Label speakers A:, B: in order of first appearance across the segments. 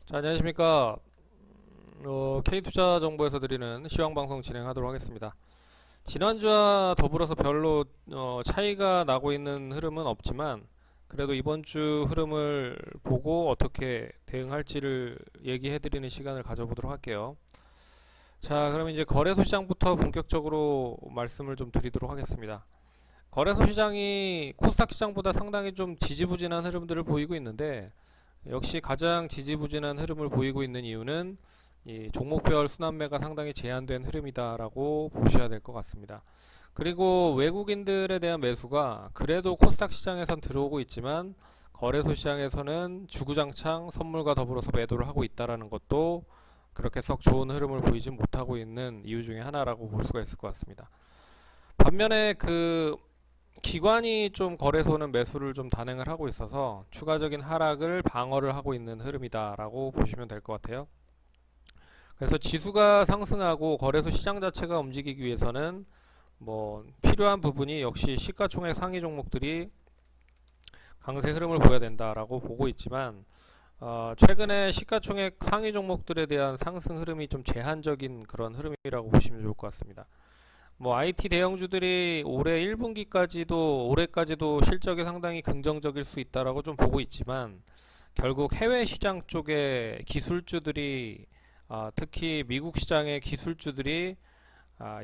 A: 자, 안녕하십니까. K투자정보에서 드리는 시황방송 진행하도록 하겠습니다. 지난주와 더불어서 별로 차이가 나고 있는 흐름은 없지만 그래도 이번 주 흐름을 보고 어떻게 대응할지를 얘기해드리는 시간을 가져보도록 할게요. 자, 그럼 이제 거래소 시장부터 본격적으로 말씀을 좀 드리도록 하겠습니다. 거래소 시장이 코스닥 시장보다 상당히 좀 지지부진한 흐름들을 보이고 있는데, 역시 가장 지지부진한 흐름을 보이고 있는 이유는 이 종목별 순환매가 상당히 제한된 흐름이다라고 보셔야 될 것 같습니다. 그리고 외국인들에 대한 매수가 그래도 코스닥 시장에선 들어오고 있지만 거래소 시장에서는 주구장창 선물과 더불어서 매도를 하고 있다라는 것도 그렇게 썩 좋은 흐름을 보이지 못하고 있는 이유 중에 하나라고 볼 수가 있을 것 같습니다. 반면에 기관이 좀 거래소는 매수를 좀 단행을 하고 있어서 추가적인 하락을 방어를 하고 있는 흐름이다라고 보시면 될 것 같아요. 그래서 지수가 상승하고 거래소 시장 자체가 움직이기 위해서는 필요한 부분이 역시 시가총액 상위 종목들이 강세 흐름을 보여야 된다라고 보고 있지만, 최근에 시가총액 상위 종목들에 대한 상승 흐름이 좀 제한적인 그런 흐름이라고 보시면 좋을 것 같습니다. IT 대형주들이 올해까지도 실적이 상당히 긍정적일 수 있다라고 좀 보고 있지만, 결국 해외 시장 쪽에 기술주들이, 특히 미국 시장의 기술주들이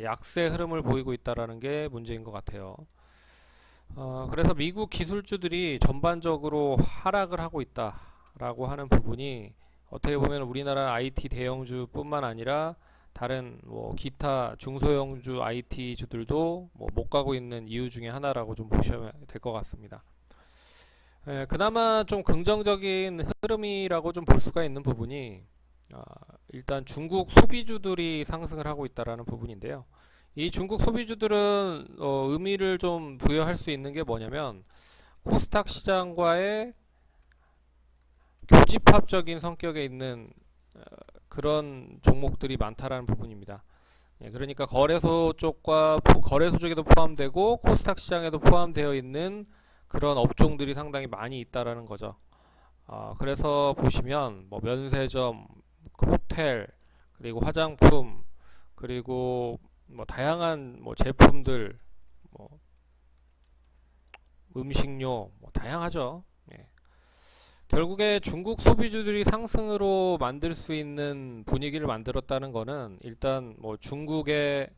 A: 약세 흐름을 보이고 있다라는 게 문제인 것 같아요. 그래서 미국 기술주들이 전반적으로 하락을 하고 있다라고 하는 부분이 어떻게 보면 우리나라 IT 대형주뿐만 아니라 다른 기타 중소형주 IT주들도 못 가고 있는 이유 중에 하나라고 좀 보시면 될 것 같습니다. 그나마 좀 긍정적인 흐름이라고 좀 볼 수가 있는 부분이, 일단 중국 소비주들이 상승을 하고 있다라는 부분인데요. 이 중국 소비주들은 의미를 좀 부여할 수 있는 게 뭐냐면, 코스닥 시장과의 교집합적인 성격에 있는 그런 종목들이 많다라는 부분입니다. 그러니까 거래소 쪽에도 포함되고 코스닥 시장에도 포함되어 있는 그런 업종들이 상당히 많이 있다라는 거죠. 그래서 보시면 면세점, 호텔, 그리고 화장품, 그리고 다양한 제품들, 음식료, 다양하죠. 결국에 중국 소비주들이 상승으로 만들 수 있는 분위기를 만들었다는 거는, 일단 중국의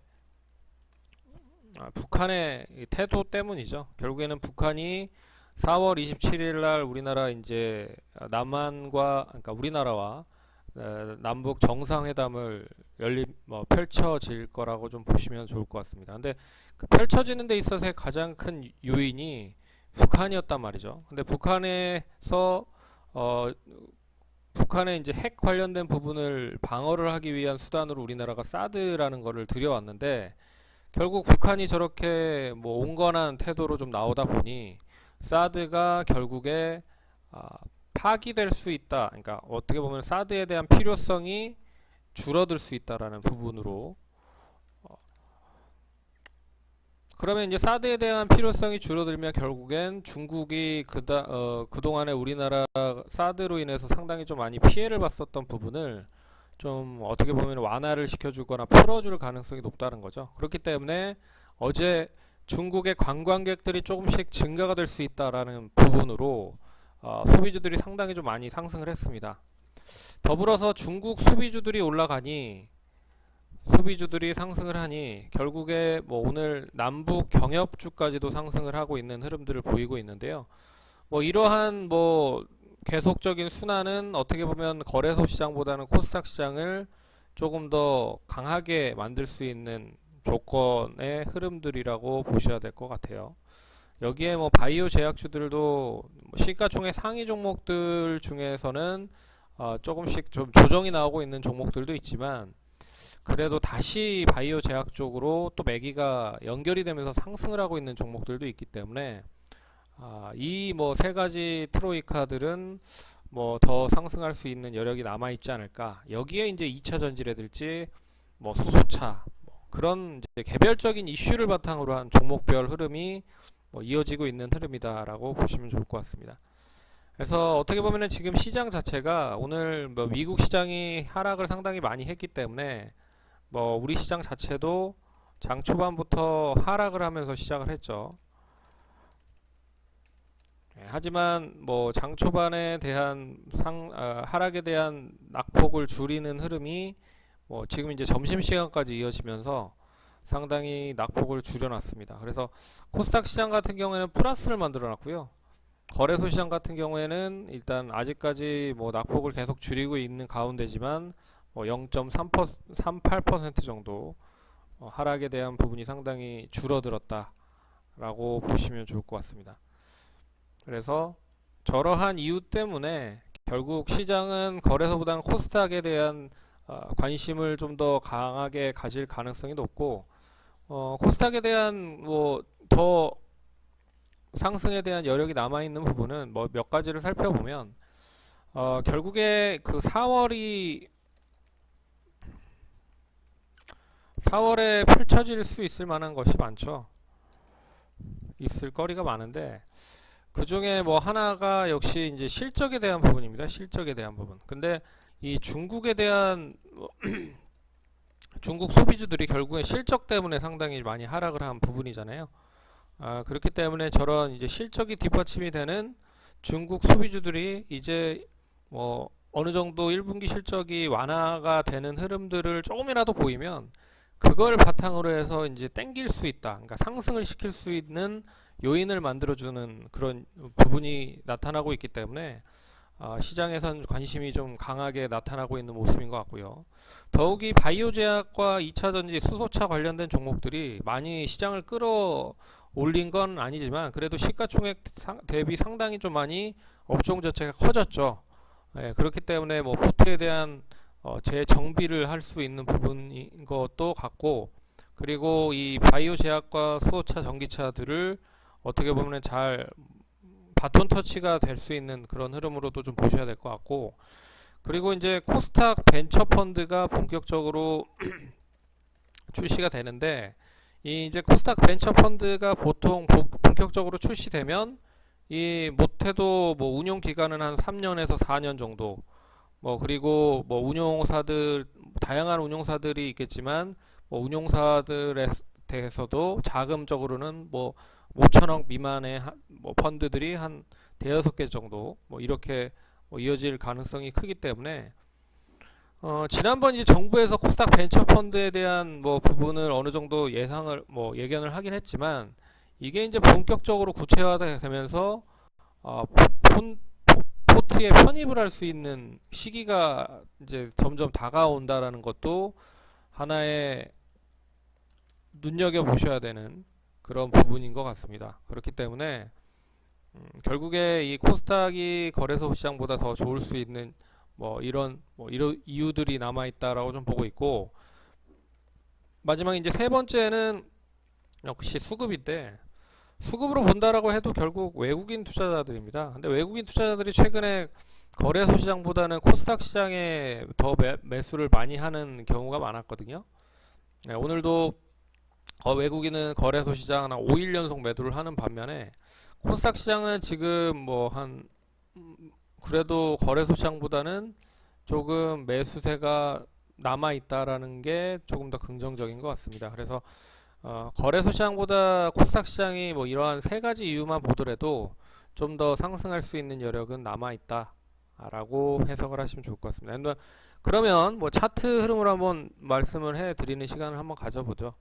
A: 북한의 태도 때문이죠. 결국에는 북한이 4월 27일 날 우리나라 이제 그러니까 우리나라와 남북 정상회담을 펼쳐질 거라고 좀 보시면 좋을 것 같습니다. 근데 그 펼쳐지는 데 있어서의 가장 큰 요인이 북한이었단 말이죠. 근데 북한의 이제 핵 관련된 부분을 방어를 하기 위한 수단으로 우리나라가 사드라는 거를 들여왔는데, 결국 북한이 저렇게 온건한 태도로 좀 나오다 보니 사드가 결국에 파기될 수 있다. 그러니까 어떻게 보면 사드에 대한 필요성이 줄어들 수 있다라는 부분으로, 그러면 이제 사드에 대한 필요성이 줄어들면 결국엔 중국이 그동안에 우리나라 사드로 인해서 상당히 좀 많이 피해를 봤었던 부분을 좀 어떻게 보면 완화를 시켜주거나 풀어줄 가능성이 높다는 거죠. 그렇기 때문에 어제 중국의 관광객들이 조금씩 증가가 될 수 있다라는 부분으로 소비주들이 상당히 좀 많이 상승을 했습니다. 더불어서 중국 소비주들이 상승을 하니 결국에 오늘 남북 경협주까지도 상승을 하고 있는 흐름들을 보이고 있는데요. 이러한 계속적인 순환은 어떻게 보면 거래소 시장보다는 코스닥 시장을 조금 더 강하게 만들 수 있는 조건의 흐름들이라고 보셔야 될 것 같아요. 여기에 바이오 제약주들도 시가총액 상위 종목들 중에서는 조금씩 좀 조정이 나오고 있는 종목들도 있지만, 그래도 다시 바이오 제약 쪽으로 또 매기가 연결이 되면서 상승을 하고 있는 종목들도 있기 때문에, 이 세 가지 트로이카들은 더 상승할 수 있는 여력이 남아 있지 않을까. 여기에 이제 2차 전지라든지 수소차, 그런 이제 개별적인 이슈를 바탕으로 한 종목별 흐름이 이어지고 있는 흐름이다라고 보시면 좋을 것 같습니다. 그래서 어떻게 보면은 지금 시장 자체가 오늘 뭐 미국 시장이 하락을 상당히 많이 했기 때문에 뭐 우리 시장 자체도 장 초반부터 하락을 하면서 시작을 했죠. 하지만 뭐 장 초반에 대한 하락에 대한 낙폭을 줄이는 흐름이 뭐 지금 이제 점심시간까지 이어지면서 상당히 낙폭을 줄여놨습니다. 그래서 코스닥 시장 같은 경우에는 플러스를 만들어 놨고요. 거래소 시장 같은 경우에는 일단 아직까지 뭐 낙폭을 계속 줄이고 있는 가운데지만 뭐 0.38% 정도 하락에 대한 부분이 상당히 줄어들었다라고 보시면 좋을 것 같습니다. 그래서 저러한 이유 때문에 결국 시장은 거래소보다는 코스닥에 대한 관심을 좀 더 강하게 가질 가능성이 높고 코스닥에 대한 뭐 더 상승에 대한 여력이 남아 있는 부분은 뭐 몇 가지를 살펴보면 결국에 그 4월에 펼쳐질 수 있을 만한 것이 많죠. 있을 거리가 많은데 그 중에 뭐 하나가 역시 이제 실적에 대한 부분입니다. 실적에 대한 부분. 근데 이 중국에 대한 중국 소비주들이 결국엔 실적 때문에 상당히 많이 하락을 한 부분이잖아요. 그렇기 때문에 저런 이제 실적이 뒷받침이 되는 중국 소비주들이 이제 뭐 어느 정도 1분기 실적이 완화가 되는 흐름들을 조금이라도 보이면 그걸 바탕으로 해서 이제 땡길 수 있다. 그러니까 상승을 시킬 수 있는 요인을 만들어주는 그런 부분이 나타나고 있기 때문에 시장에선 관심이 좀 강하게 나타나고 있는 모습인 것 같고요. 더욱이 바이오 제약과 2차전지 수소차 관련된 종목들이 많이 시장을 끌어올린 건 아니지만 그래도 시가총액 대비 상당히 좀 많이 업종 자체가 커졌죠. 그렇기 때문에 뭐 포트에 대한 재정비를 할 수 있는 부분인 것도 같고, 그리고 이 바이오 제약과 수소차 전기차들을 어떻게 보면 잘 바톤 터치가 될 수 있는 그런 흐름으로도 좀 보셔야 될 것 같고, 그리고 이제 코스닥 벤처 펀드가 본격적으로 출시가 되는데, 이 이제 코스닥 벤처 펀드가 보통 본격적으로 출시되면 이 못해도 뭐 운용 기간은 한 3년에서 4년 정도, 뭐 그리고 뭐 운용사들 다양한 운용사들이 있겠지만 뭐 운용사들에 대해서도 자금적으로는 뭐 5천억 미만의 뭐 펀드들이 한 대여섯 개 정도 뭐 이렇게 뭐 이어질 가능성이 크기 때문에 지난번 이제 정부에서 코스닥 벤처 펀드에 대한 뭐 부분을 어느 정도 예상을 뭐 예견을 하긴 했지만 이게 이제 본격적으로 구체화되면서 포트에 편입을 할 수 있는 시기가 이제 점점 다가온다라는 것도 하나의 눈여겨 보셔야 되는 그런 부분인 것 같습니다. 그렇기 때문에 결국에 이 코스닥이 거래소 시장보다 더 좋을 수 있는 뭐 이런 이유들이 남아 있다라고 좀 보고 있고, 마지막 이제 세 번째는 역시 수급인데, 수급으로 본다라고 해도 결국 외국인 투자자들입니다. 근데 외국인 투자자들이 최근에 거래소 시장보다는 코스닥 시장에 더 매수를 많이 하는 경우가 많았거든요. 오늘도 외국인은 거래소 시장 한 5일 연속 매도를 하는 반면에 코스닥 시장은 지금 뭐 한 그래도 거래소 시장보다는 조금 매수세가 남아 있다라는 게 조금 더 긍정적인 것 같습니다. 그래서 거래소 시장보다 코스닥 시장이 뭐 이러한 세 가지 이유만 보더라도 좀 더 상승할 수 있는 여력은 남아 있다라고 해석을 하시면 좋을 것 같습니다. 그러면 뭐 차트 흐름을 한번 말씀을 해드리는 시간을 한번 가져보죠.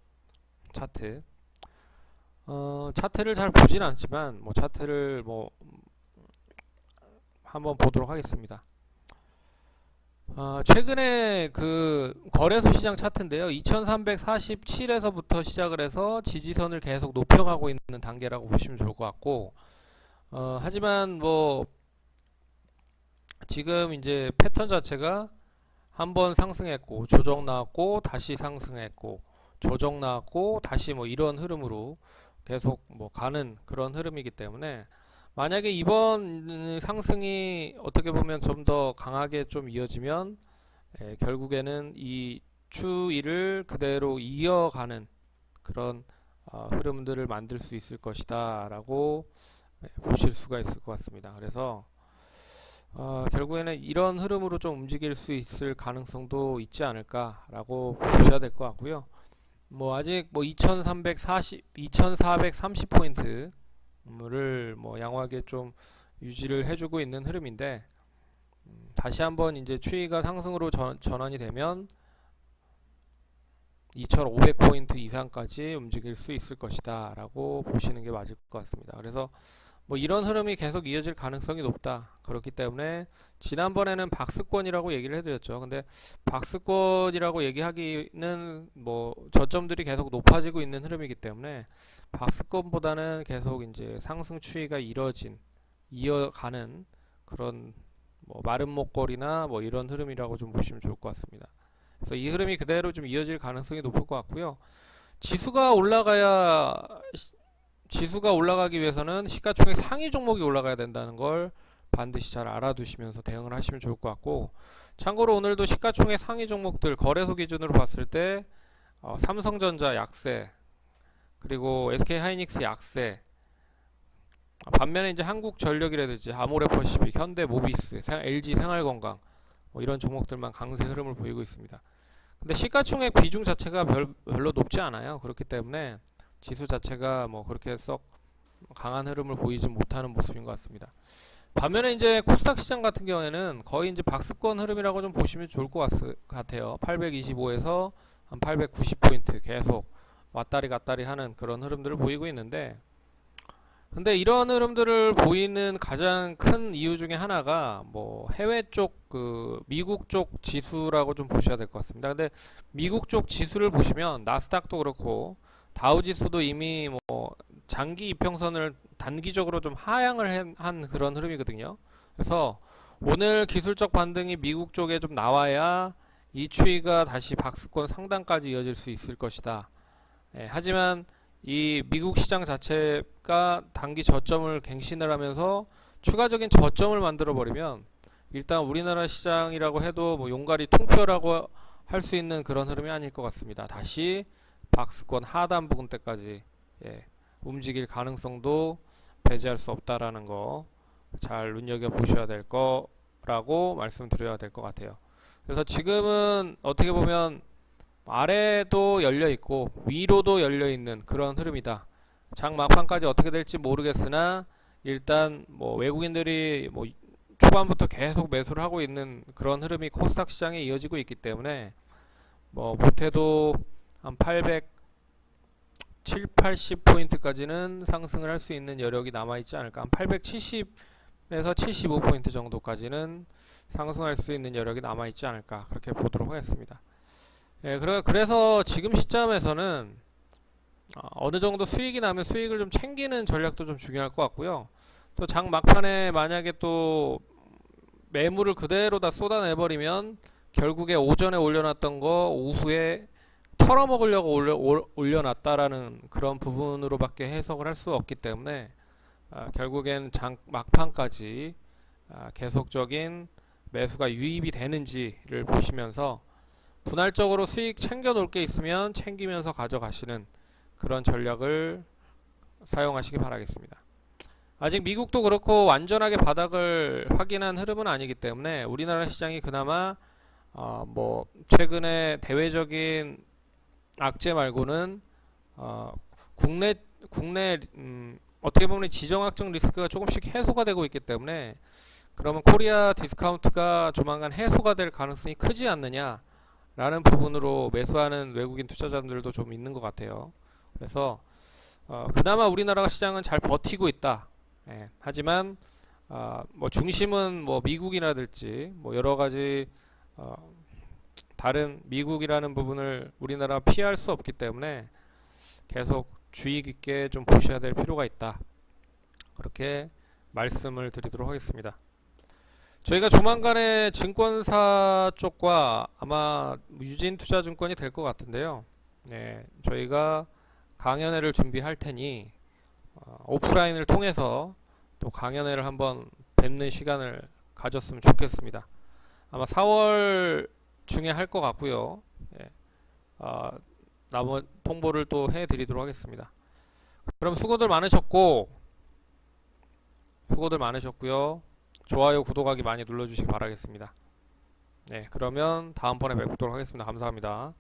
A: 차트. 차트를 잘 보진 않지만 뭐 차트를 뭐 한번 보도록 하겠습니다. 최근에 그 거래소 시장 차트인데요. 2347에서부터 시작을 해서 지지선을 계속 높여가고 있는 단계라고 보시면 좋을 것 같고, 하지만 뭐 지금 이제 패턴 자체가 한번 상승했고 조정 나왔고 다시 상승했고 조정 나왔고 다시 뭐 이런 흐름으로 계속 뭐 가는 그런 흐름이기 때문에, 만약에 이번 상승이 어떻게 보면 좀 더 강하게 좀 이어지면 결국에는 이 추이를 그대로 이어가는 그런 흐름들을 만들 수 있을 것이다 라고 보실 수가 있을 것 같습니다. 그래서 결국에는 이런 흐름으로 좀 움직일 수 있을 가능성도 있지 않을까라고 보셔야 될 것 같고요. 뭐 아직 뭐 2430포인트를 뭐 양호하게 좀 유지를 해주고 있는 흐름인데, 다시 한번 이제 추이가 상승으로 전환이 되면 2500포인트 이상까지 움직일 수 있을 것이다 라고 보시는 게 맞을 것 같습니다. 그래서 뭐 이런 흐름이 계속 이어질 가능성이 높다. 그렇기 때문에 지난번에는 박스권이라고 얘기를 해드렸죠. 근데 박스권이라고 얘기하기는 뭐 저점들이 계속 높아지고 있는 흐름이기 때문에 박스권보다는 계속 이제 상승 추이가 이어가는 그런 뭐 마른 목걸이나 뭐 이런 흐름이라고 좀 보시면 좋을 것 같습니다. 그래서 이 흐름이 그대로 좀 이어질 가능성이 높을 것 같고요. 지수가 올라가기 위해서는 시가총액 상위 종목이 올라가야 된다는 걸 반드시 잘 알아두시면서 대응을 하시면 좋을 것 같고, 참고로 오늘도 시가총액 상위 종목들 거래소 기준으로 봤을 때 삼성전자 약세, 그리고 SK하이닉스 약세, 반면에 이제 한국전력이라든지 아모레퍼시픽, 현대모비스, LG생활건강 뭐 이런 종목들만 강세 흐름을 보이고 있습니다. 근데 시가총액 비중 자체가 별로 높지 않아요. 그렇기 때문에 지수 자체가 뭐 그렇게 썩 강한 흐름을 보이지 못하는 모습인 것 같습니다. 반면에 이제 코스닥 시장 같은 경우에는 거의 이제 박스권 흐름이라고 좀 보시면 좋을 것 같아요. 825에서 한 890포인트 계속 왔다리 갔다리 하는 그런 흐름들을 보이고 있는데, 근데 이런 흐름들을 보이는 가장 큰 이유 중에 하나가 뭐 해외 쪽 미국 쪽 지수라고 좀 보셔야 될 것 같습니다. 근데 미국 쪽 지수를 보시면 나스닥도 그렇고 다우 지수도 이미 뭐 장기 이평선을 단기적으로 좀 하향을 한 그런 흐름이거든요. 그래서 오늘 기술적 반등이 미국 쪽에 좀 나와야 이 추이가 다시 박스권 상단까지 이어질 수 있을 것이다. 하지만 이 미국 시장 자체가 단기 저점을 갱신을 하면서 추가적인 저점을 만들어 버리면 일단 우리나라 시장이라고 해도 뭐 용가리 통뼈라고 할 수 있는 그런 흐름이 아닐 것 같습니다. 다시 박스권 하단 부근대까지 움직일 가능성도 배제할 수 없다라는 거 잘 눈여겨 보셔야 될 거라고 말씀드려야 될 것 같아요. 그래서 지금은 어떻게 보면 아래도 열려 있고 위로도 열려 있는 그런 흐름이다. 장 막판까지 어떻게 될지 모르겠으나 일단 뭐 외국인들이 뭐 초반부터 계속 매수를 하고 있는 그런 흐름이 코스닥 시장에 이어지고 있기 때문에 뭐 못해도 한 80포인트까지는 상승을 할 수 있는 여력이 남아있지 않을까. 한 870에서 75포인트 정도까지는 상승할 수 있는 여력이 남아있지 않을까, 그렇게 보도록 하겠습니다. 그래서 지금 시점에서는 어느 정도 수익이 나면 수익을 좀 챙기는 전략도 좀 중요할 것 같고요. 또 장 막판에 만약에 또 매물을 그대로 다 쏟아내버리면 결국에 오전에 올려놨던 거 오후에 털어먹으려고 올려놨다라는 그런 부분으로밖에 해석을 할 수 없기 때문에 결국엔 장 막판까지 계속적인 매수가 유입이 되는지를 보시면서 분할적으로 수익 챙겨 놓을 게 있으면 챙기면서 가져가시는 그런 전략을 사용하시기 바라겠습니다. 아직 미국도 그렇고 완전하게 바닥을 확인한 흐름은 아니기 때문에 우리나라 시장이 그나마 뭐 최근에 대외적인 악재 말고는 국내 어떻게 보면 지정학적 리스크가 조금씩 해소가 되고 있기 때문에, 그러면 코리아 디스카운트가 조만간 해소가 될 가능성이 크지 않느냐 라는 부분으로 매수하는 외국인 투자자들도 좀 있는 것 같아요. 그래서 그나마 우리나라 시장은 잘 버티고 있다. 하지만 뭐 중심은 뭐 미국이라든지 뭐 여러 가지 다른 미국이라는 부분을 우리나라 피할 수 없기 때문에 계속 주의 깊게 좀 보셔야 될 필요가 있다. 그렇게 말씀을 드리도록 하겠습니다. 저희가 조만간에 증권사 쪽과 아마 유진투자증권이 될 것 같은데요. 저희가 강연회를 준비할 테니 오프라인을 통해서 또 강연회를 한번 뵙는 시간을 가졌으면 좋겠습니다. 아마 4월 중에 할 것 같고요. 나머지 통보를 또 해드리도록 하겠습니다. 그럼 수고들 많으셨고요. 좋아요, 구독하기 많이 눌러주시기 바라겠습니다. 네, 그러면 다음번에 뵙도록 하겠습니다. 감사합니다.